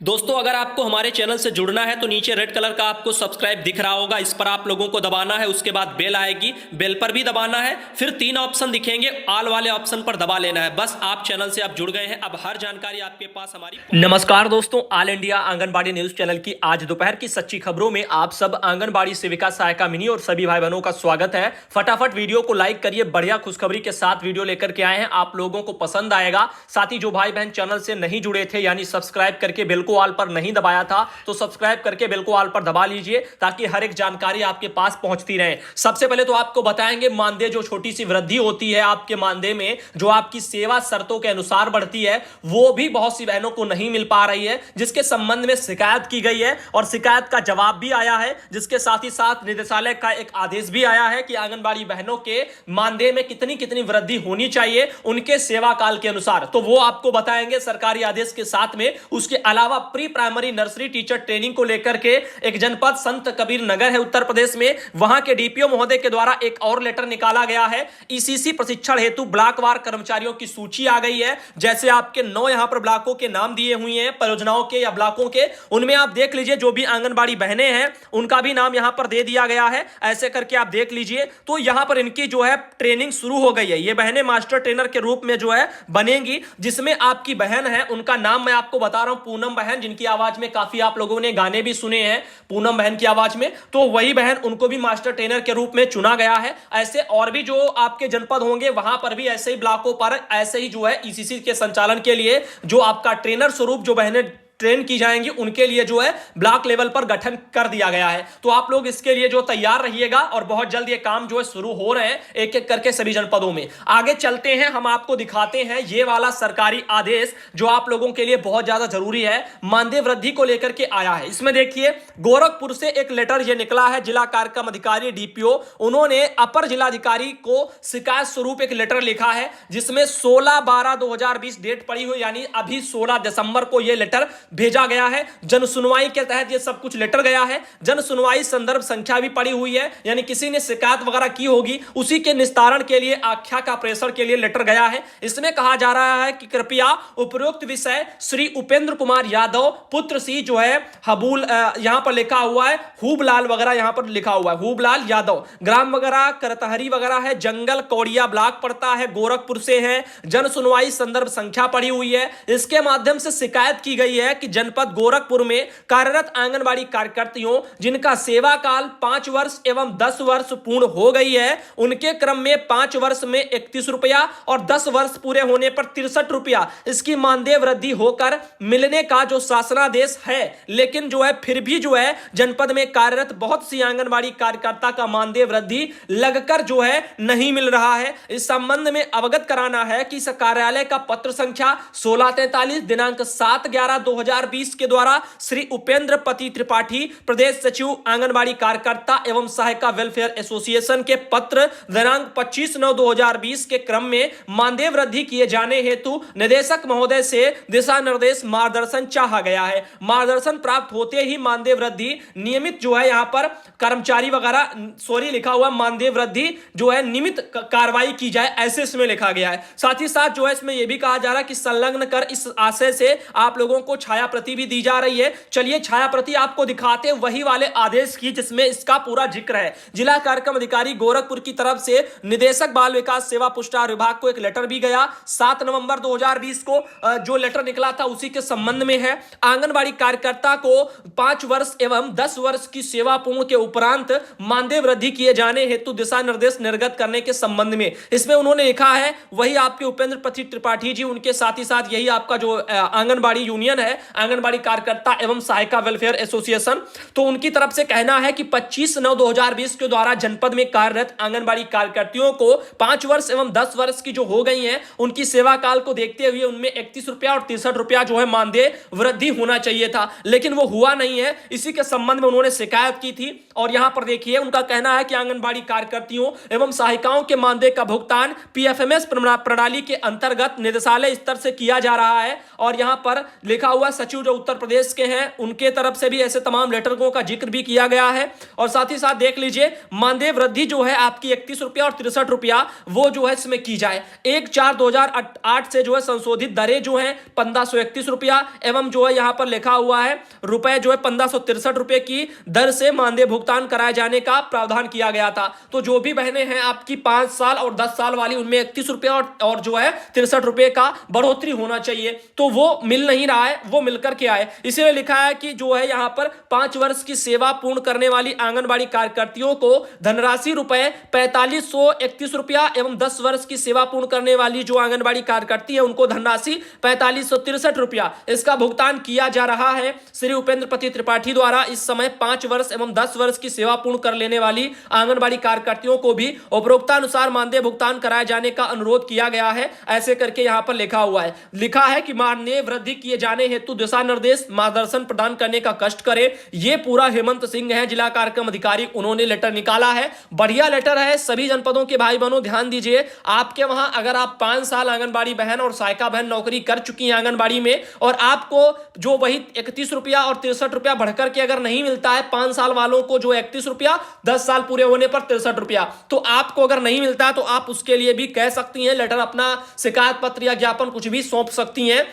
दोस्तों, अगर आपको हमारे चैनल से जुड़ना है तो नीचे रेड कलर का आपको सब्सक्राइब दिख रहा होगा, इस पर आप लोगों को दबाना है। उसके बाद बेल आएगी, बेल पर भी दबाना है। फिर 3 ऑप्शन दिखेंगे, ऑल वाले ऑप्शन पर दबा लेना है। बस आप चैनल से आप जुड़ गए हैं, अब हर जानकारी आपके पास हमारी। नमस्कार दोस्तों, all India anganwadi news channel की आज दोपहर की सच्ची खबरों में आप सब आंगनबाड़ी सेविका, सहायिका, मिनी और सभी भाई बहनों का स्वागत है। फटाफट वीडियो को लाइक करिए, बढ़िया खुशखबरी के साथ वीडियो लेकर के आए हैं, आप लोगों को पसंद आएगा। साथ ही जो भाई बहन चैनल से नहीं जुड़े थे, यानी सब्सक्राइब करके बेल को ऑल पर नहीं दबाया था, तो सब्सक्राइब करके बेल को ऑल पर दबा लीजिए ताकि हर एक जानकारी आपके पास पहुंचती रहे। सबसे पहले तो आपको बताएंगे मानदेय, जो छोटी सी वृद्धि होती है आपके मानदेय में, जो आपकी सेवा शर्तों के अनुसार बढ़ती है, वो भी बहुत सी बहनों को नहीं मिल पा रही है, जिसके संबंध में शिकायत की गई है और शिकायत का जवाब भी आया है। जिसके साथ ही साथ निदेशालय का एक आदेश भी आया है कि आंगनबाड़ी बहनों के मानदेय में कितनी कितनी वृद्धि होनी चाहिए उनके सेवा काल के अनुसार, तो वो आपको बताएंगे सरकारी आदेश के साथ में। उसके अलावा pre primary nursery teacher training को लेकर के एक जनपद संत कबीर नगर है उत्तर प्रदेश में, वहां के डीपीओ महोदय के द्वारा एक और लेटर निकाला गया है। ईसीसी प्रशिक्षण हेतु ब्लॉकवार कर्मचारियों की सूची आ गई है। जैसे आपके 9 यहां पर ब्लॉकों के नाम दिए हुए हैं, परियोजनाओं के या ब्लॉकों के, उनमें आप देख लीजिए जो भी आंगनबाड़ी बहनें हैं उनका भी नाम यहां पर दे दिया गया है। ऐसे करके आप देख लीजिए, तो यहां पर इनकी जो है ट्रेनिंग शुरू हो गई है। ये बहनें मास्टर ट्रेनर के रूप में जो है बनेंगी, जिसमें आपकी बहन है, उनका नाम मैं आपको बता रहा हूं, पूनम बहन, जिनकी आवाज में काफी आप लोगों ने गाने भी सुने हैं पूनम बहन की आवाज में, तो वही बहन, उनको भी मास्टर ट्रेनर के रूप में चुना गया है। ऐसे और भी जो आपके जनपद होंगे वहां पर भी ऐसे ही ब्लॉकों पर ऐसे ही जो है ईसीसी के संचालन के लिए जो आपका ट्रेनर स्वरूप जो बहनें ट्रेन की जाएंगी, उनके लिए जो है ब्लॉक लेवल पर गठन कर दिया गया है। तो आप लोग इसके लिए जो तैयार रहिएगा और बहुत जल्द ये काम जो है शुरू हो रहे हैं एक एक करके सभी जनपदों में। आगे चलते हैं, हम आपको दिखाते हैं ये वाला सरकारी आदेश जो आप लोगों के लिए बहुत ज्यादा जरूरी है, मानदेय वृद्धि को लेकर के आया है। इसमें देखिए गोरखपुर से एक लेटर ये निकला है, जिला कार्यक्रम अधिकारी डीपीओ, उन्होंने अपर जिलाधिकारी को शिकायत स्वरूप एक लेटर लिखा है, जिसमें 16/12/2020 डेट पड़ी हुई, यानी अभी 16 दिसंबर को यह लेटर भेजा गया है। जन सुनवाई के तहत यह सब कुछ लेटर गया है। जन सुनवाई संदर्भ संख्या भी पड़ी हुई है, यानी किसी ने शिकायत वगैरह की होगी, उसी के निस्तारण के लिए, आख्या का प्रेषण के लिए लेटर गया है। इसमें कहा जा रहा है कि कृपया उपरोक्त विषय श्री उपेंद्र कुमार यादव पुत्र सी जो है हबूल, यहां पर लिखा हुआ है खूबलाल वगैरह, यहां पर लिखा हुआ है खूबलाल यादव, ग्राम वगैरह करतहरी वगैरह है, जंगल कौड़िया ब्लॉक पड़ता है, गोरखपुर से है। जन सुनवाई संदर्भ संख्या पड़ी हुई है। इसके माध्यम से शिकायत की गई है कि जनपद गोरखपुर में कार्यरत आंगनबाड़ी कार्यकर्तियों जिनका सेवा काल 5 वर्ष एवं 10 वर्ष पूर्ण हो गई है, उनके क्रम में 5 वर्ष में 31 रुपया और 10 वर्ष पूरे होने पर 63 रुपया इसकी मानदेय वृद्धि होकर मिलने का जो शासनादेश है। लेकिन जो है फिर भी जो है जनपद में कार्यरत बहुत सी आंगनबाड़ी कार्यकर्ता का मानदेय वृद्धि लगकर जो है नहीं मिल रहा है। इस संबंध में अवगत कराना है कि इस कार्यालय का पत्र संख्या 1643 दिनांक 7/11/2020 के द्वारा श्री उपेंद्र पति त्रिपाठी, प्रदेश सचिव आंगनबाड़ी कार्यकर्ता एवं सहायिका वेलफेयर एसोसिएशन के पत्र दिनांक 25/9/2020 के क्रम में मानदेय वृद्धि किए जाने हेतु निदेशक महोदय से दिशा निर्देश मार्गदर्शन चाहा गया है। मार्गदर्शन प्राप्त होते ही मानदेय वृद्धि नियमित जो है यहाँ पर कर्मचारी वगैरह, सॉरी लिखा हुआ मानदेय वृद्धि जो है नियमित कार्रवाई की जाए, ऐसे इसमें लिखा गया है। साथ ही साथ जो है इसमें यह भी कहा जा रहा है कि संलग्न कर इस आशय से आप लोगों को छाया प्रति भी दी जा रही है। चलिए छाया प्रति आपको दिखाते हैं वही वाले आदेश की जिसमें इसका पूरा जिक्र है। जिला कार्यक्रम अधिकारी गोरखपुर की तरफ से निदेशक बाल विकास सेवा पुरस्कार विभाग को एक लेटर भी गया 7 नवंबर 2020 को, जो लेटर निकला था उसी के संबंध में है। आंगनबाड़ी कार्यकर्ता को 5 वर्ष एवं 10 वर्ष की सेवा पूर्ण के उपरांत मानदेय वृद्धि किए जाने हेतु दिशा निर्देश निर्गत करने के संबंध में इसमें उन्होंने लिखा है, वही आपके उपेंद्र पति त्रिपाठी जी, उनके साथ ही साथ यही आपका जो आंगनबाड़ी यूनियन है, आंगनबाड़ी कार्यकर्ता एवं सहायिका वेलफेयर एसोसिएशन, तो उनकी तरफ से कहना है कि 25/9/2020 के द्वारा जनपद में कार्यरत आंगनबाड़ी कार्यकर्तियों को 5 वर्ष एवं 10 वर्ष की जो हो गई हैं, उनकी सेवा काल को देखते हुए उनमें 31 रुपया और 63 रुपया जो है मानदेय वृद्धि होना चाहिए था, लेकिन वो हुआ नहीं है। इसी के संबंध में उन्होंने शिकायत की थी और यहां पर देखिए उनका कहना है कि आंगनबाड़ी कार्यकर्तियों एवं सहायिकाओं के मानदेय का भुगतान पीएफएमएस प्रणाली के अंतर्गत निदेशालय स्तर से किया जा रहा है। और यहां पर लिखा हुआ सचिव जो उत्तर प्रदेश के हैं उनके तरफ से भी ऐसे तमाम लेटरों का जिक्र भी किया गया है। और साथ ही साथ देख लीजिए मानदेय वृद्धि जो है आपकी 31 रुपया और 63 रुपया वो जो है इसमें की जाए। 1/4/2008 से जो है संशोधित दरें जो है 1531 रुपया एवं जो है यहां पर लिखा हुआ है रुपए जो है 1563 रुपए की दर से मानदेय भुगतान कराए जाने का प्रावधान किया गया था। तो जो भी बहनें हैं आपकी 5 साल और 10 साल वाली उनमें 31 रुपया और जो है 63 रुपए का बढ़ोतरी होना चाहिए। तो वो मिल नहीं रहा है, वो मिलकर के आए। इसीलिए लिखा है कि जो है यहां पर 5 वर्ष की सेवा पूर्ण करने वाली आंगनबाड़ी कार्यकर्तियों को धनराशि रुपए 4531 रुपया एवं 10 वर्ष की सेवा पूर्ण करने वाली जो आंगनबाड़ी कार्यकर्ती है उनको धनराशि 4563 रुपया इसका भुगतान किया जा रहा है। श्री उपेंद्र पति त्रिपाठी द्वारा इस समय 5 वर्ष एवं 10 वर्ष की सेवा पूर्ण कर लेने वाली आंगनबाड़ी कार्यकर्तियों को भी उपरोक्तानुसार मानदेय भुगतान कराए जाने का अनुरोध किया गया है। ऐसे करके यहां पर लिखा हुआ है। लिखा है कि मानदेय वृद्धि किए जाने हेतु दिशा निर्देश मार्गदर्शन प्रदान करने का कष्ट करें। ये पूरा हेमंत सिंह है जिला कार्यक्रम अधिकारी, उन्होंने लेटर निकाला है। बढ़िया लेटर है। सभी जनपदों के भाई बहनों ध्यान दीजिए, आपके वहां अगर आप 5 साल आंगनबाड़ी बहन और सहायिका बहन नौकरी कर चुकी है आंगनबाड़ी में और आपको जो वही 31 रुपया और 63 रुपया बढ़कर के अगर नहीं मिलता है, 5 साल वालों को जो 31 रुपया 10 साल पूरे होने पर 63 रुपया, तो आपको अगर नहीं मिलता है तो आप उसके लिए भी कह सकती हैं लेटर, अपना शिकायत पत्र या ज्ञापन कुछ भी सौंप सकती हैं,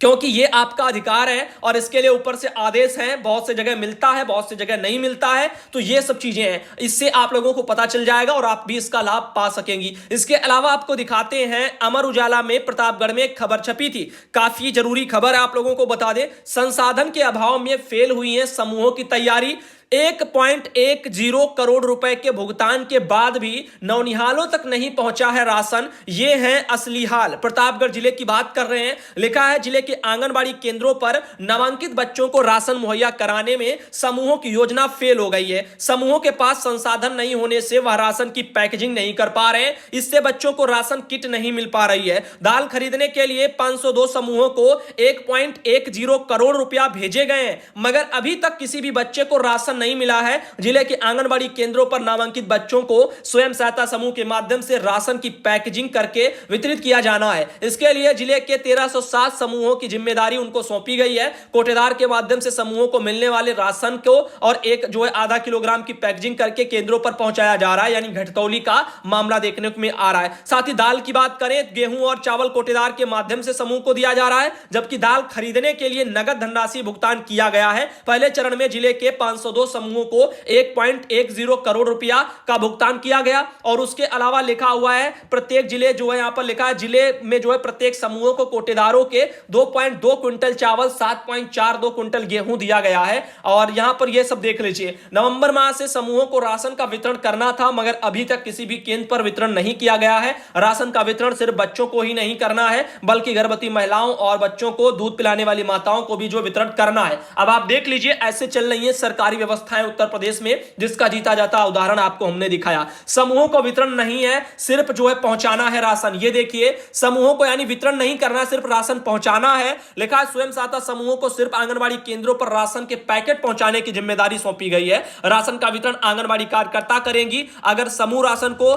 क्योंकि ये आपका अधिकार है और इसके लिए ऊपर से आदेश है। बहुत से जगह मिलता है, बहुत से जगह नहीं मिलता है। तो ये सब चीजें हैं, इससे आप लोगों को पता चल जाएगा और आप भी इसका लाभ पा सकेंगी। इसके अलावा आपको दिखाते हैं अमर उजाला में प्रतापगढ़ में एक खबर छपी थी, काफी जरूरी खबर है, आप लोगों को बता दें। संसाधन के अभाव में फेल हुई है समूहों की तैयारी। 1.10 करोड़ रुपए के भुगतान के बाद भी नौनिहालों तक नहीं पहुंचा है राशन। ये है असली हाल। प्रतापगढ़ जिले की बात कर रहे हैं। लिखा है जिले के आंगनबाड़ी केंद्रों पर नामांकित बच्चों को राशन मुहैया कराने में समूहों की योजना फेल हो गई है। समूहों के पास संसाधन नहीं होने से वह राशन की पैकेजिंग नहीं कर पा रहे हैं। इससे बच्चों को राशन किट नहीं मिल पा रही है। दाल खरीदने के लिए 502 समूहों को 1.10 करोड़ रुपया भेजे गए हैं, मगर अभी तक किसी भी बच्चे को राशन नहीं मिला है। जिले के आंगनबाड़ी केंद्रों पर नामांकित बच्चों को स्वयं सहायता समूह के माध्यम से राशन की पैकेजिंग करके वितरित किया जाना है। इसके लिए जिले के 1307 समूहों की जिम्मेदारी उनको सौंपी गई है। कोटेदार के माध्यम से समूहों को मिलने वाले राशन को और एक जो है आधा किलोग्राम की पैकेजिंग करके केंद्रों पर पहुंचाया जा रहा है, यानी घटतौली का मामला देखने में आ रहा है। साथ ही दाल की बात करें, गेहूं और चावल कोटेदार के माध्यम से समूह को दिया जा रहा है, जबकि दाल खरीदने के लिए नगद धनराशि भुगतान किया गया है। पहले चरण में जिले के 502 समूहों को 1.10 करोड़ रुपया का भुगतान किया गया। और उसके अलावा लिखा हुआ है प्रत्येक जिले जो है यहां पर लिखा है जिले में जो है प्रत्येक समूहों को कोटेदारों के 2.2 क्विंटल चावल 7.42 क्विंटल गेहूं दिया गया है। और यहां पर यह सब देख लीजिए, नवंबर माह से समूहों को राशन का वितरण करना था, मगर अभी तक किसी भी केंद्र पर वितरण नहीं किया गया है। राशन का वितरण सिर्फ बच्चों को ही नहीं करना है, बल्कि गर्भवती महिलाओं और बच्चों को दूध पिलाने वाली माताओं को भी जो वितरण करना है। अब आप देख लीजिए ऐसे चल रही है सरकारी व्यवस्थाएं उत्तर प्रदेश में, जिसका जीता जाता उदाहरण आपको हमने दिखाया। समूहों को वितरण नहीं है, सिर्फ जो है पहुंचाना है राशन। ये देखिए, समूहों को यानी वितरण नहीं करना, सिर्फ राशन पहुंचाना है। लिखा है स्वयं सहायता समूहों को सिर्फ आंगनबाड़ी केंद्रों पर राशन के पैकेट पहुंचाने की जिम्मेदारी सौंपी गई है। राशन का वितरण आंगनबाड़ी कार्यकर्ता करेंगी। अगर समूह राशन को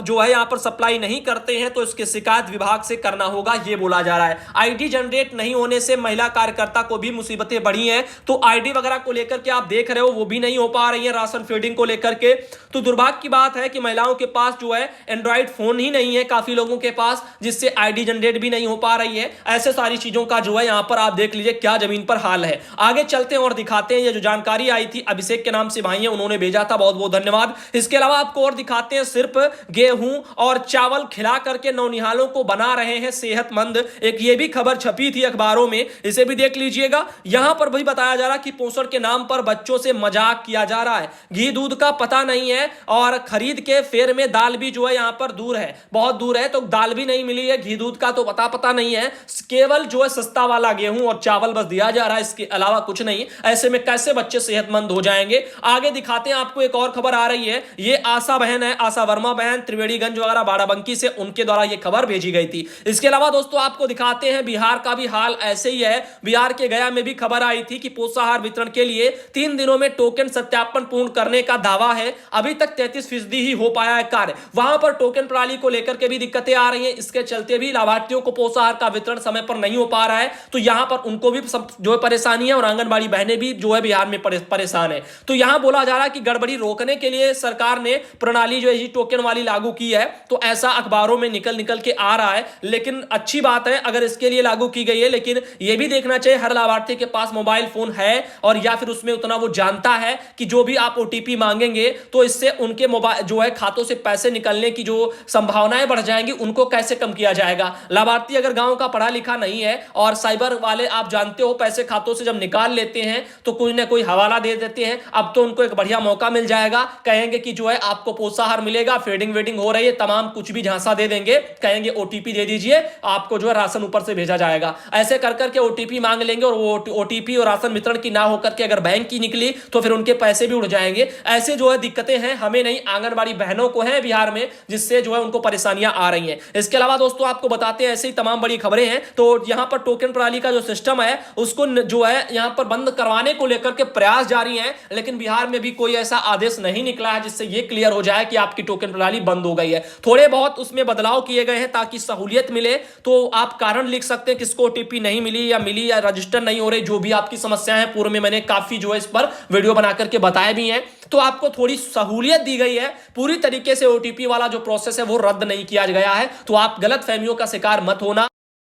जो है यहां पर सप्लाई नहीं करते हैं तो इसकी शिकायत विभाग से करना होगा, यह बोला जा रहा है। आईडी जनरेट नहीं होने से महिला कार्यकर्ता को भी मुसीबतें बढ़ी हैं। तो आईडी वगैरह को लेकर के आप देख रहे हो वो भी नहीं हो पा रही है राशन फीडिंग को लेकर के। तो दुर्भाग्य की बात है कि महिलाओं के पास जो है एंड्रॉइड फोन ही नहीं है काफी लोगों के पास, जिससे आईडी जनरेट भी नहीं हो पा रही है। ऐसे सारी चीजों का जो है यहां पर आप देख लीजिए क्या जमीन पर हाल है। आगे चलते हैं और दिखाते हैं। ये जो जानकारी आई थी अभिषेक के नाम से भाई है, उन्होंने भेजा था, बहुत बहुत धन्यवाद। इसके अलावा आपको और दिखाते हैं, सिर्फ गेहूं और चावल खिला करके नौनिहालों को बना रहे हैं सेहतमंद। एक ये भी खबर छपी थी अखबारों में, इसे भी देख लीजिएगा। यहां पर भी बताया जा रहा कि पोषण के नाम पर बच्चों से मजाक किया जा रहा है। घी दूध का पता नहीं है और खरीद के फेर में दाल भी जो है यहां पर दूर है, बहुत दूर है, तो दाल भी नहीं मिली है। घी दूध का तो पता नहीं है, केवल जो है सस्ता वाला गेहूं और चावल बस दिया जा रहा है, इसके अलावा कुछ नहीं। ऐसे में कैसे बच्चे सेहतमंद हो जाएंगे। आगे दिखाते हैं आपको, एक और खबर आ रही है। ये आशा बहन है, आशा वर्मा बहन, त्रिवेणीगंज वगैरह बाराबंकी से, उनके द्वारा ये खबर भेजी गई थी। इसके अलावा दोस्तों आपको दिखाते हैं बिहार का भी हाल ऐसे ही है। बिहार के गया में भी खबर आई थी कि पोषाहार वितरण के लिए 3 दिनों में टोकन सत्यापन पूर्ण करने का दावा है, अभी तक 33% ही हो पाया है कार्य। वहां पर टोकन प्रणाली को लेकर के भी दिक्कतें आ रही हैं, इसके चलते भी लाभार्थियों को पोषाहार का वितरण समय पर नहीं हो पा रहा है। तो यहां पर उनको भी जो है परेशानी है और आंगनबाड़ी बहनें भी जो है बिहार में परेशान है। तो यहां बोला जा रहा है कि गड़बड़ी रोकने के लिए सरकार ने प्रणाली जो है टोकन वाली लागू की है। तो ऐसा अखबारों में निकल के आ रहा है, लेकिन अच्छी बात है अगर इसके लिए लागू की गई है। लेकिन यह भी देखना चाहिए हर लाभार्थी के पास मोबाइल फोन है और या फिर उसमें उतना वो जानता है कि जो भी आप ओटीपी मांगेंगे तो इससे उनके मोबाइल जो है खातों से पैसे निकलने की जो संभावनाएं बढ़ जाएंगी, उनको कैसे कम किया जाएगा। लाभार्थी अगर गांव का पढ़ा लिखा नहीं है और साइबर वाले आप जानते हो पैसे खातों से जब निकाल लेते हैं तो कोई ना कोई हवाला दे देते हैं। अब तो उनको एक बढ़िया मौका मिल जाएगा, कहेंगे कि जो है आपको पोषाहार मिलेगा, फीडिंग वेडिंग हो रही है, तमाम कुछ भी झांसा दे देंगे, कहेंगे ओटीपी दे दीजिए, आपको जो है राशन ऊपर से भेजा जाएगा। ऐसे कर करके ओटीपी मांग लेंगे और वो ओटीपी और राशन वितरण की ना होकर के अगर बैंक की निकली तो फिर उनके पैसे भी उड़ जाएंगे। ऐसे जो है दिक्कतें हैं, हमें नहीं आंगनबाड़ी बहनों को है बिहार में, जिससे जो है उनको परेशानियां आ रही हैं। इसके अलावा दोस्तों आपको बताते हैं ऐसे ही तमाम बड़ी खबरें हैं। तो यहां पर टोकन प्रणाली का जो सिस्टम है उसको जो है यहां पर बंद करवाने को लेकर के प्रयास जारी हैं, लेकिन बिहार में भी कोई ऐसा आदेश नहीं निकला है जिससे यह क्लियर हो जाए कि आपकी टोकन प्रणाली बंद हो गई है। थोड़े बहुत उसमें बदलाव किए गए हैं ताकि सहूलियत मिले। तो आप कारण लिख सकते हैं किसको ओटीपी नहीं मिली या रजिस्टर नहीं हो रही, जो भी आपकी समस्या है। पूर्व में मैंने काफी जो है इस पर वीडियो बना करके बताया भी है। तो आपको थोड़ी सहूलियत दी गई है, पूरी तरीके से ओटीपी वाला जो प्रोसेस है वो रद्द नहीं किया गया है। तो आप गलत फहमियों का शिकार मत होना।